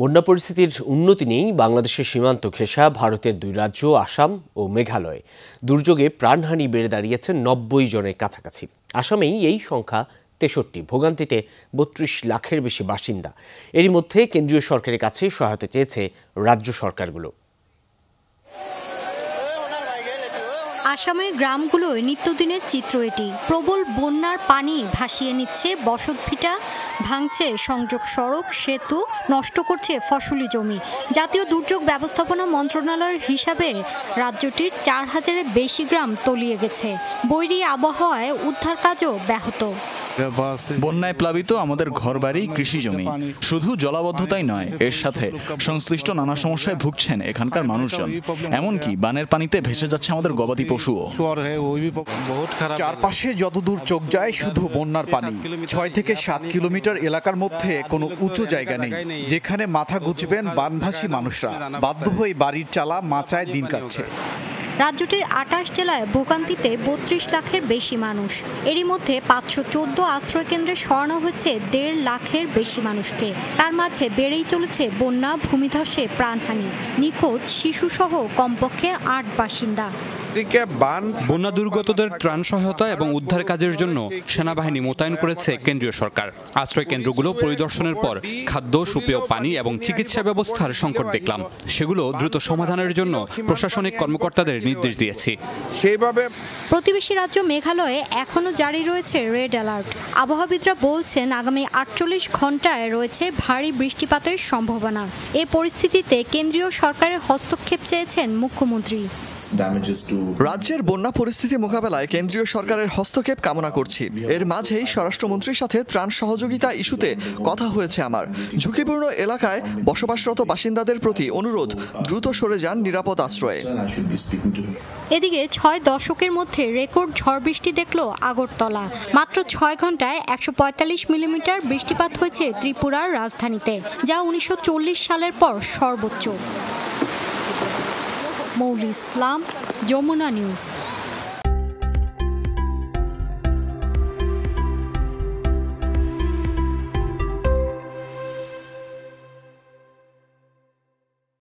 বন্যা পরিস্থিতির উন্নতি নেই বাংলাদেশের সীমান্ত ঘেঁষা ভারতের দুই রাজ্য আসাম ও মেঘালয়। দুর্যোগে প্রাণহানি বেড়ে দাঁড়িয়েছে ৯০ জনের কাছাকাছি। আসামেই এই সংখ্যা ৬৩, ভোগান্তিতে ৩২ লাখের বেশি বাসিন্দা। এরই মধ্যে কেন্দ্রীয় সরকারের কাছে সহায়তা চেয়েছে রাজ্য সরকারগুলো। আসামের গ্রামগুলোয় নিত্যদিনের চিত্র এটি। প্রবল বন্যার পানি ভাসিয়ে নিচ্ছে বসতভিটা, ভাঙছে সংযোগ সড়ক, সেতু, নষ্ট করছে ফসলি জমি। জাতীয় দুর্যোগ ব্যবস্থাপনা মন্ত্রণালয়ের হিসাবে রাজ্যটির ৪,০০০-এর বেশি গ্রাম তলিয়ে গেছে। বৈরী আবহাওয়ায় উদ্ধার কাজও ব্যাহত। বন্যায় প্লাবিত আমাদের ঘরবাড়ি, কৃষি জমি। শুধু জলাবদ্ধতাই নয়, এর সাথে সংশ্লিষ্ট নানা সমস্যায় ভুগছেন এখানকার মানুষজন। এমনকি বানের পানিতে ভেসে যাচ্ছে আমাদের গবাদি পশুও। চারপাশে যতদূর চোখ যায় শুধু বন্যার পানি। ৬ থেকে ৭ কিলোমিটার এলাকার মধ্যে কোনো উঁচু জায়গা নেই যেখানে মাথা গুঁজবেন বানভাসী মানুষরা। বাধ্য হয়ে বাড়ির চালা মাচায় দিন কাটছে। রাজ্যটির ২৮ জেলায় ভোগান্তিতে ৩২ লাখের বেশি মানুষ। এরই মধ্যে ৫১৪ আশ্রয় কেন্দ্রে সরানো হয়েছে ১.৫ লাখের বেশি মানুষকে। তার মাঝে বেড়েই চলেছে বন্যা, ভূমিধসে প্রাণহানি। নিখোঁজ শিশুসহ কমপক্ষে ৮ বাসিন্দা। বন্যা দুর্গতদের ত্রাণ সহায়তা এবং উদ্ধার কাজের জন্য সেনাবাহিনী মোতায়েন করেছে কেন্দ্রীয় সরকার। আশ্রয় কেন্দ্রগুলো পরিদর্শনের পর খাদ্য, সুপেয় পানি এবং চিকিৎসা ব্যবস্থার সংকট দেখলাম। সেগুলো দ্রুত সমাধানের জন্য প্রশাসনিক কর্মকর্তাদের নির্দেশ দিয়েছি। প্রতিবেশী রাজ্য মেঘালয়ে এখনো জারি রয়েছে রেড অ্যালার্ট। আবহাওয়াবিদরা বলছেন আগামী ৪৮ ঘন্টায় রয়েছে ভারী বৃষ্টিপাতের সম্ভাবনা। এ পরিস্থিতিতে কেন্দ্রীয় সরকারের হস্তক্ষেপ চেয়েছেন মুখ্যমন্ত্রী। রাজ্যের বন্যা পরিস্থিতি মোকাবেলায় কেন্দ্রীয় সরকারের হস্তক্ষেপ কামনা করছি। এর মাঝেই স্বরাষ্ট্রমন্ত্রীর সাথে ত্রাণ সহযোগিতা ইস্যুতে কথা হয়েছে আমার। ঝুঁকিপূর্ণ এলাকায় বসবাসরত বাসিন্দাদের প্রতি অনুরোধ, দ্রুত সরে যান নিরাপদ আশ্রয়ে। এদিকে ৬ দশকের মধ্যে রেকর্ড ঝড় বৃষ্টি দেখল আগরতলা। মাত্র ৬ ঘন্টায় ১৪৫ মিলিমিটার বৃষ্টিপাত হয়েছে ত্রিপুরার রাজধানীতে, যা ১৯৪০ সালের পর সর্বোচ্চ। মৌলি ইসলাম, যমুনা নিউজ।